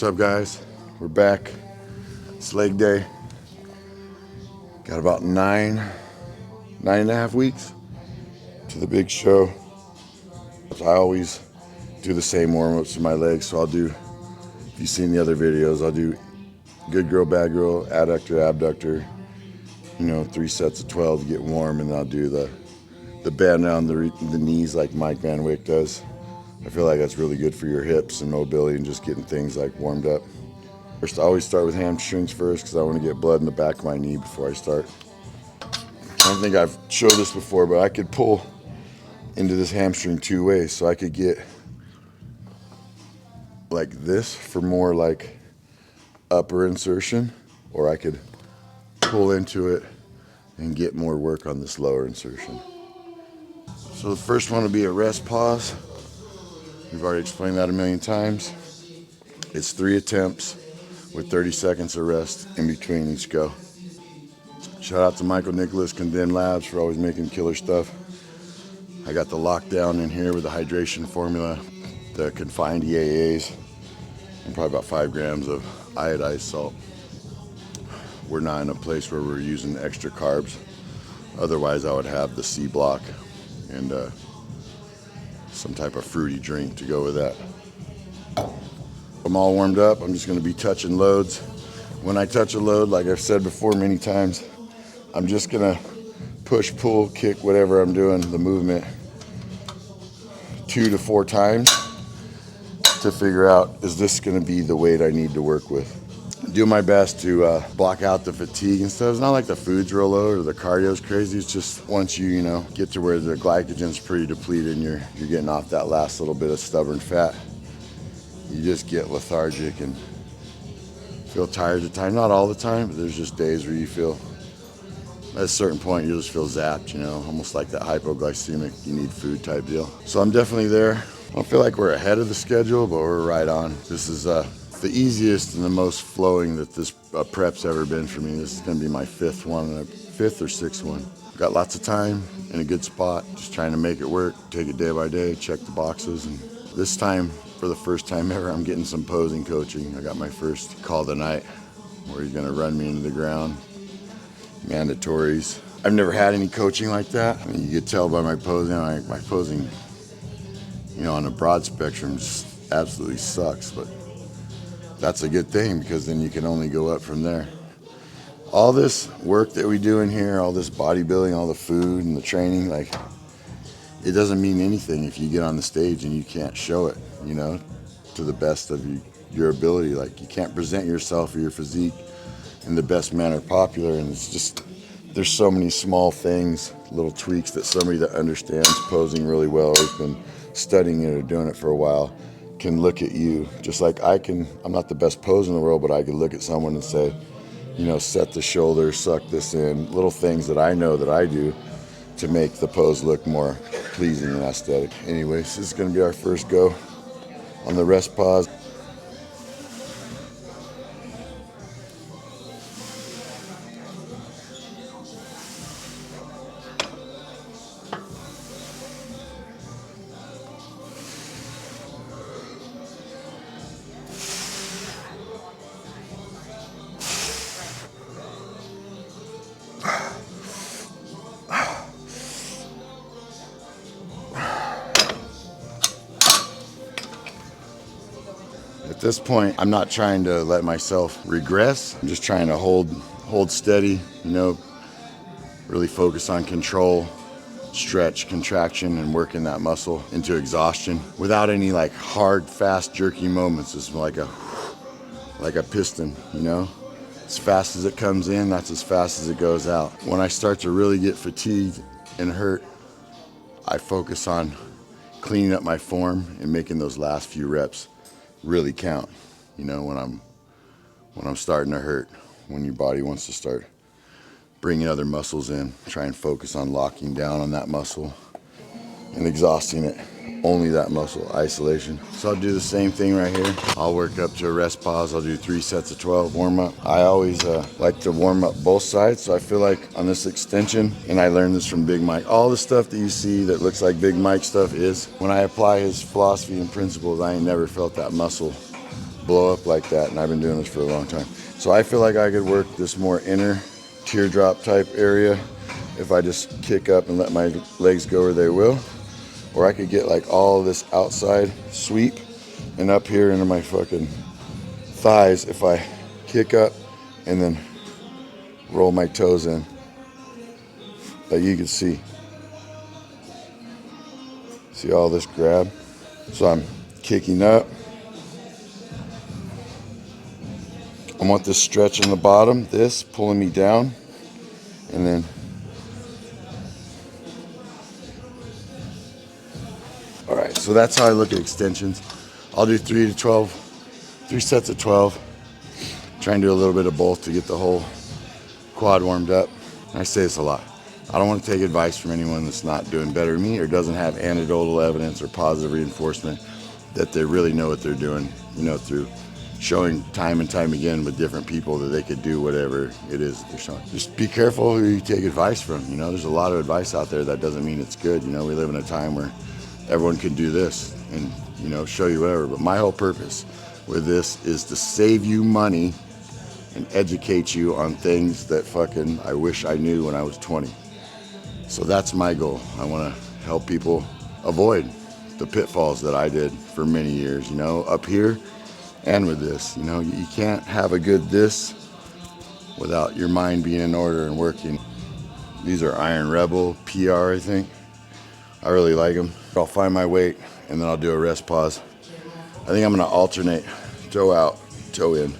What's up, guys? We're back. It's leg day. Got about nine and a half weeks to the big show. I always do the same warm-ups to my legs, so I'll do, if you've seen the other videos, I'll do good girl, bad girl, adductor, abductor, 3 sets of 12 to get warm, and then I'll do the bend down the knees like Mike Van Wyck does. I feel like that's really good for your hips and mobility and just getting things like warmed up. First, I always start with hamstrings first because I want to get blood in the back of my knee before I start. I don't think I've showed this before, but I could pull into this hamstring two ways. So I could get like this for more like upper insertion, or I could pull into it and get more work on this lower insertion. So the first one will be a rest pause. We've already explained that a million times. It's 3 attempts with 30 seconds of rest in between each go. Shout out to Michael Nicholas, Condemned Labs, for always making killer stuff. I got the lockdown in here with the hydration formula, the confined EAAs, and probably about 5 grams of iodized salt. We're not in a place where we're using extra carbs. Otherwise, I would have the C block and some type of fruity drink to go with that. I'm all warmed up. I'm just going to be touching loads. When I touch a load, like I've said before many times, I'm just going to push, pull, kick, whatever I'm doing, the movement 2 to 4 times to figure out, is this going to be the weight I need to work with? Do my best to block out the fatigue and stuff. It's not like the food's real low or the cardio's crazy. It's just once you get to where the glycogen's pretty depleted and you're getting off that last little bit of stubborn fat, you just get lethargic and feel tired at times. Not all the time, but there's just days where you feel, at a certain point, you just feel zapped, almost like that hypoglycemic, you need food type deal. So I'm definitely there. I don't feel like we're ahead of the schedule, but we're right on. This is the easiest and the most flowing that this prep's ever been for me. This is going to be my 5th or 6th one. Got lots of time in a good spot, just trying to make it work, take it day by day, check the boxes. And this time, for the first time ever, I'm getting some posing coaching. I got my first call of the night where he's going to run me into the ground. Mandatories. I've never had any coaching like that. I mean, you could tell by my posing. My posing, on a broad spectrum, just absolutely sucks. But that's a good thing because then you can only go up from there. All this work that we do in here, all this bodybuilding, all the food and the training, it doesn't mean anything if you get on the stage and you can't show it, to the best of your ability. Like, you can't present yourself or your physique in the best manner popular, and it's just, there's so many small things, little tweaks that somebody that understands posing really well, has been studying it or doing it for a while, can look at you. Just like I'm not the best pose in the world, but I can look at someone and say, set the shoulders, suck this in, little things that I know that I do to make the pose look more pleasing and aesthetic. Anyways, this is going to be our first go on the rest pause. At this point, I'm not trying to let myself regress. I'm just trying to hold steady, really focus on control, stretch, contraction, and working that muscle into exhaustion without any hard, fast, jerky moments. It's like a piston, As fast as it comes in, that's as fast as it goes out. When I start to really get fatigued and hurt, I focus on cleaning up my form and making those last few reps really count, when I'm starting to hurt, when your body wants to start bringing other muscles in. Try and focus on locking down on that muscle and exhausting it, only that muscle, isolation. So I'll do the same thing right here. I'll work up to a rest pause. I'll do 3 sets of 12 warm up. I always like to warm up both sides. So I feel like on this extension, and I learned this from Big Mike, all the stuff that you see that looks like Big Mike stuff is, when I apply his philosophy and principles, I ain't never felt that muscle blow up like that, and I've been doing this for a long time. So I feel like I could work this more inner teardrop type area if I just kick up and let my legs go where they will. Or I could get like all this outside sweep and up here into my fucking thighs if I kick up and then roll my toes in, like you can see. See all this grab? So I'm kicking up. I want this stretch in the bottom, this pulling me down, and then all right, so that's how I look at extensions. I'll do 3 sets of 12. Try and do a little bit of both to get the whole quad warmed up. And I say this a lot. I don't want to take advice from anyone that's not doing better than me or doesn't have anecdotal evidence or positive reinforcement that they really know what they're doing, you know, through showing time and time again with different people that they could do whatever it is that they're showing. Just be careful who you take advice from. You know, there's a lot of advice out there that doesn't mean it's good. You know, we live in a time where everyone can do this and, you know, show you whatever. But my whole purpose with this is to save you money and educate you on things that fucking I wish I knew when I was 20. So that's my goal. I want to help people avoid the pitfalls that I did for many years, you know, up here and with this. You know, you can't have a good this without your mind being in order and working. These are Iron Rebel PR, I think. I really like them. I'll find my weight and then I'll do a rest pause. I think I'm gonna alternate toe out, toe in.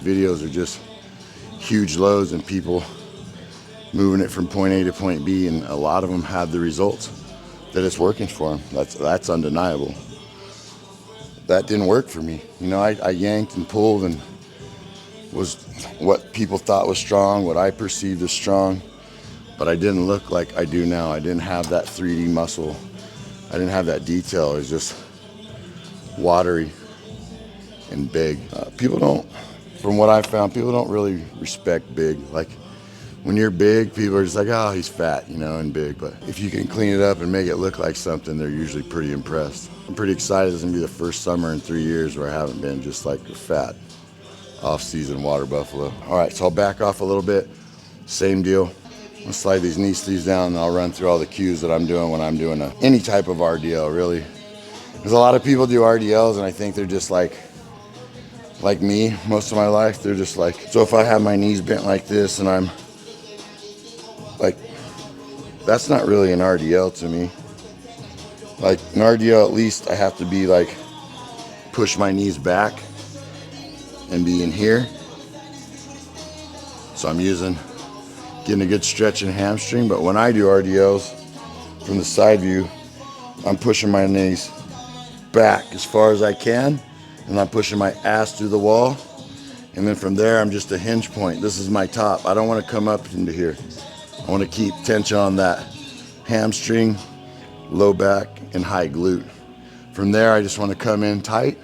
Videos are just huge loads and people moving it from point A to point B, and a lot of them have the results that it's working for them. That's undeniable. That didn't work for me. You know, I yanked and pulled and was what people thought was strong, what I perceived as strong, but I didn't look like I do now. I didn't have that 3D muscle. I didn't have that detail. It was just watery and big. People don't, from what I found, people don't really respect big. Like when you're big, people are just like, oh, he's fat, you know, and big. But if you can clean it up and make it look like something, they're usually pretty impressed. I'm pretty excited. This is gonna be the first summer in 3 years where I haven't been just like a fat off-season water buffalo. All right, so I'll back off a little bit. Same deal. I'll slide these knee sleeves down and I'll run through all the cues that I'm doing when I'm doing any type of RDL, really. Because a lot of people do RDLs and I think they're just like me most of my life. They're just like, so if I have my knees bent like this and I'm like, that's not really an RDL to me. Like an RDL, at least I have to be like, push my knees back and be in here. So I'm getting a good stretch in hamstring. But when I do RDLs from the side view, I'm pushing my knees back as far as I can, and I'm pushing my ass through the wall. And then from there, I'm just a hinge point. This is my top. I don't want to come up into here. I want to keep tension on that hamstring, low back, and high glute. From there, I just want to come in tight,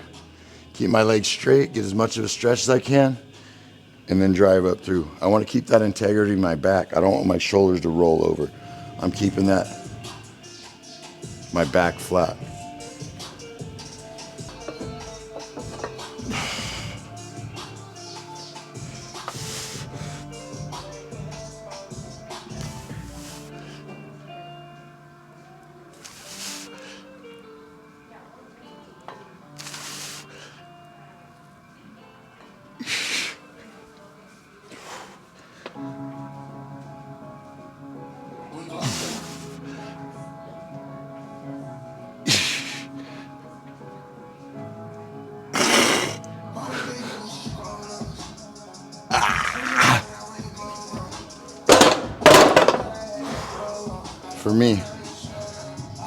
keep my legs straight, get as much of a stretch as I can, and then drive up through. I want to keep that integrity in my back. I don't want my shoulders to roll over. I'm keeping my back flat. For me,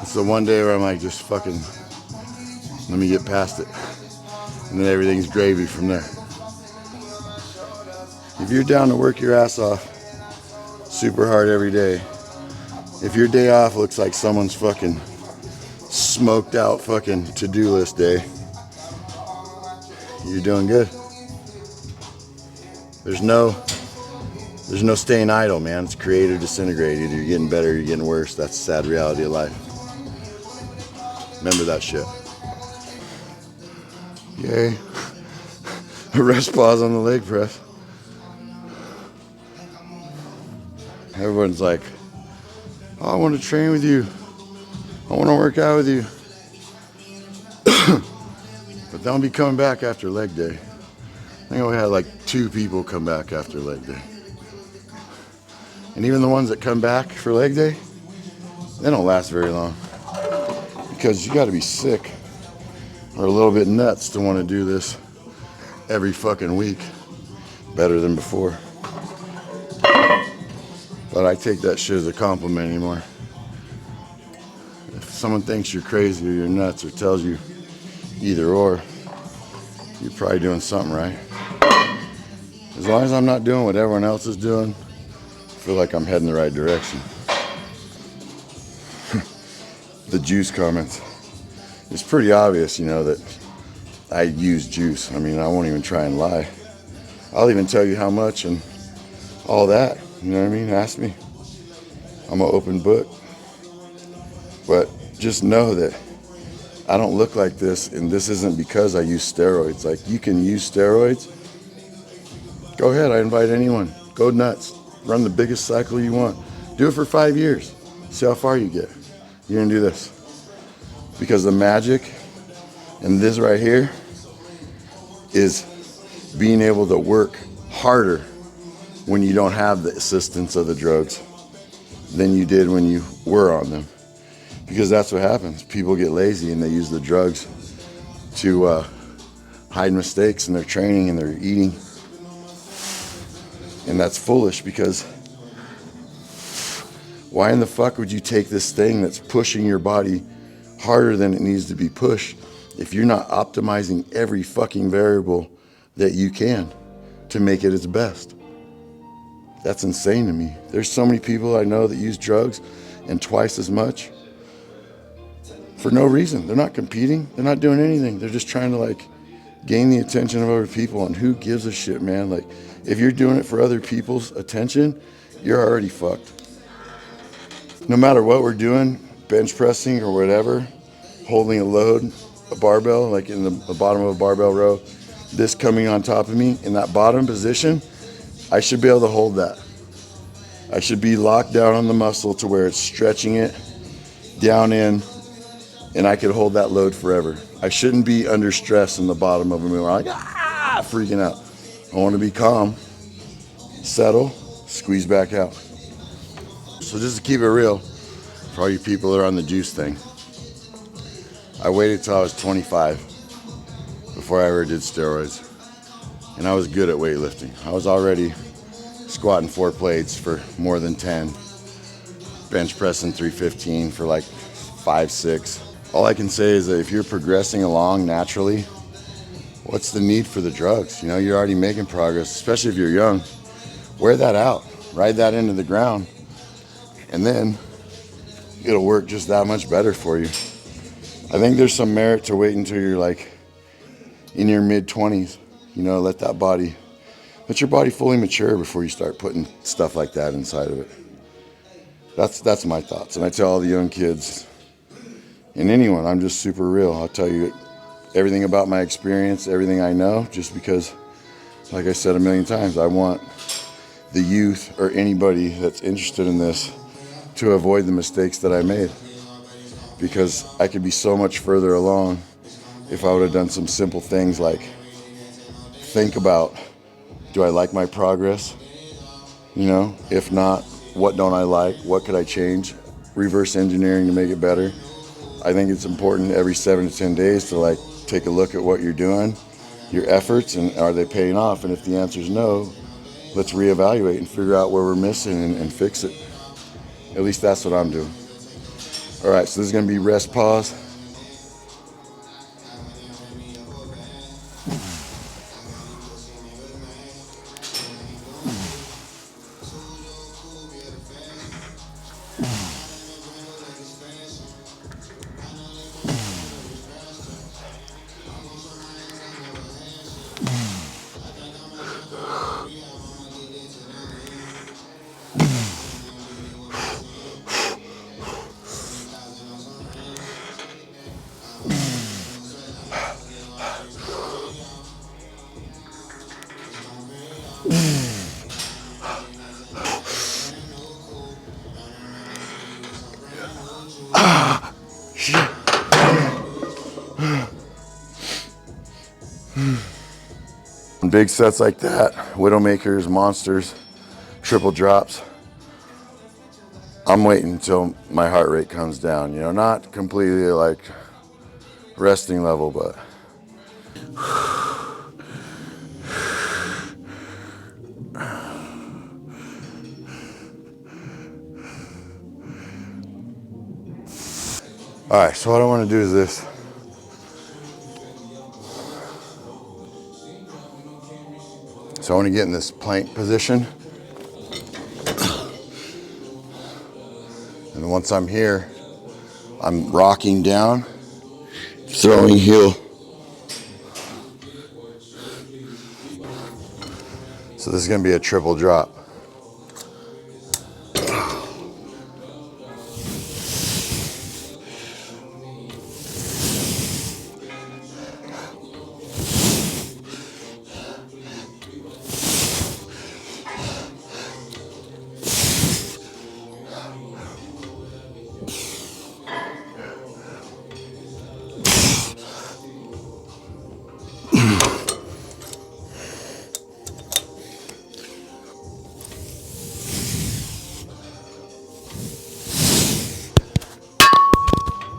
It's the one day where I'm like, just fucking, let me get past it. And then everything's gravy from there. If you're down to work your ass off super hard every day, if your day off looks like someone's fucking smoked out fucking to-do list day, you're doing good. There's no staying idle, man. It's create or disintegrate. Either you're getting better or you're getting worse. That's the sad reality of life. Remember that shit. Yay. A rest pause on the leg press. Everyone's like, oh, I want to train with you. I want to work out with you. But they'll be coming back after leg day. I think we had like 2 people come back after leg day. And even the ones that come back for leg day, they don't last very long. Because you got to be sick or a little bit nuts to want to do this every fucking week better than before. But I take that shit as a compliment anymore. If someone thinks you're crazy or you're nuts or tells you either or, you're probably doing something right. As long as I'm not doing what everyone else is doing, I feel like I'm heading the right direction. The juice comments. It's pretty obvious, that I use juice. I mean, I won't even try and lie. I'll even tell you how much and all that. You know what I mean? Ask me. I'm an open book. But just know that I don't look like this, and this isn't because I use steroids. Like, you can use steroids. Go ahead, I invite anyone. Go nuts. Run the biggest cycle you want. Do it for 5 years. See how far you get. You're gonna do this. Because the magic and this right here is being able to work harder when you don't have the assistance of the drugs than you did when you were on them. Because that's what happens. People get lazy and they use the drugs to hide mistakes in their training and their eating. And that's foolish, because why in the fuck would you take this thing that's pushing your body harder than it needs to be pushed if you're not optimizing every fucking variable that you can to make it its best? That's insane to me. There's so many people I know that use drugs and twice as much for no reason. They're not competing. They're not doing anything. They're just trying to gain the attention of other people. And who gives a shit, man? If you're doing it for other people's attention, you're already fucked. No matter what we're doing, bench pressing or whatever, holding a load, a barbell, like in the bottom of a barbell row, this coming on top of me in that bottom position, I should be able to hold that. I should be locked down on the muscle to where it's stretching it down in, and I could hold that load forever. I shouldn't be under stress in the bottom of a mirror, freaking out. I want to be calm, settle, squeeze back out. So just to keep it real, for all you people that are on the juice thing, I waited till I was 25 before I ever did steroids. And I was good at weightlifting. I was already squatting 4 plates for more than 10, bench pressing 315 for 5, 6. All I can say is that if you're progressing along naturally, what's the need for the drugs? You're already making progress, especially if you're young. Wear that out, ride that into the ground, and then it'll work just that much better for you. I think there's some merit to wait until you're in your mid-20s. Let your body fully mature before you start putting stuff like that inside of it. That's my thoughts. And I tell all the young kids and anyone, I'm just super real. I'll tell you everything about my experience, everything I know, just because, like I said a million times, I want the youth or anybody that's interested in this to avoid the mistakes that I made. Because I could be so much further along if I would have done some simple things like think about, do I like my progress? If not, what don't I like? What could I change? Reverse engineering to make it better. I think it's important every 7 to 10 days to take a look at what you're doing, your efforts, and are they paying off? And if the answer is no, let's reevaluate and figure out where we're missing and fix it. At least that's what I'm doing. All right, so this is gonna be rest pause. Big sets like that, Widowmakers, monsters, triple drops, I'm waiting until my heart rate comes down. You know, not completely like resting level, but all right, so what I want to do is this. So I want to get in this plank position. And once I'm here, I'm rocking down, throwing heel. So this is going to be a triple drop.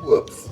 Whoops.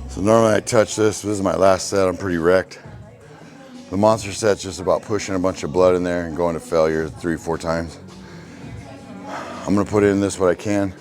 So normally I touch this. This is my last set. I'm pretty wrecked. The monster set's just about pushing a bunch of blood in there and going to failure 3-4 times. I'm gonna put in this what I can.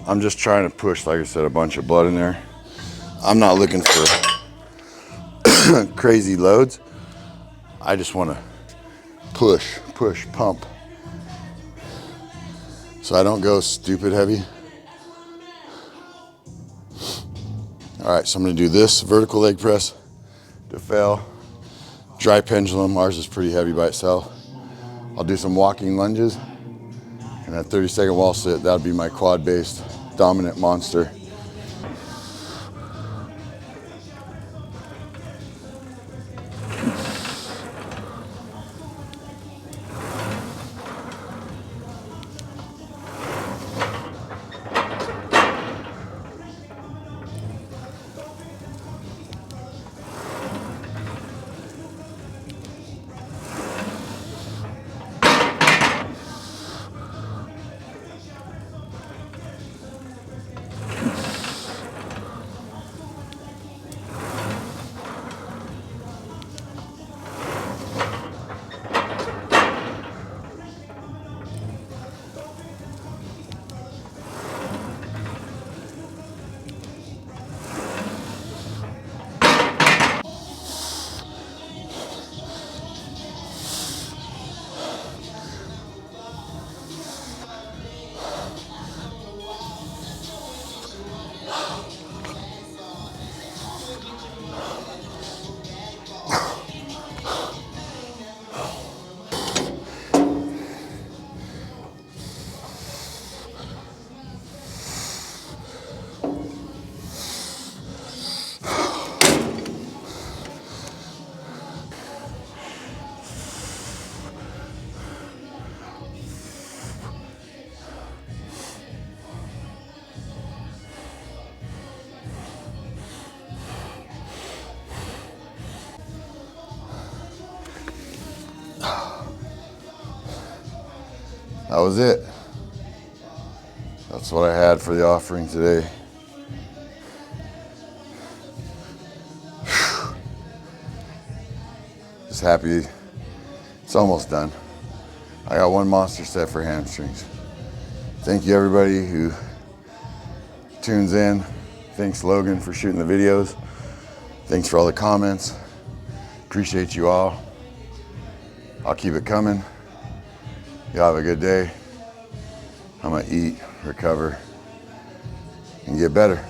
I'm just trying to push, like I said, a bunch of blood in there. I'm not looking for crazy loads. I just want to push, pump. So I don't go stupid heavy. All right, so I'm gonna do this vertical leg press to fail. Dry pendulum, ours is pretty heavy by itself. I'll do some walking lunges and that 30-second wall sit. That'll be my quad-based dominant monster. that was it. That's what I had for the offering today. Just happy it's almost done. I got one monster set for hamstrings. Thank you everybody who tunes in. Thanks Logan for shooting the videos. Thanks for all the comments. Appreciate you all. I'll keep it coming. Y'all have a good day. I'm gonna eat, recover, and get better.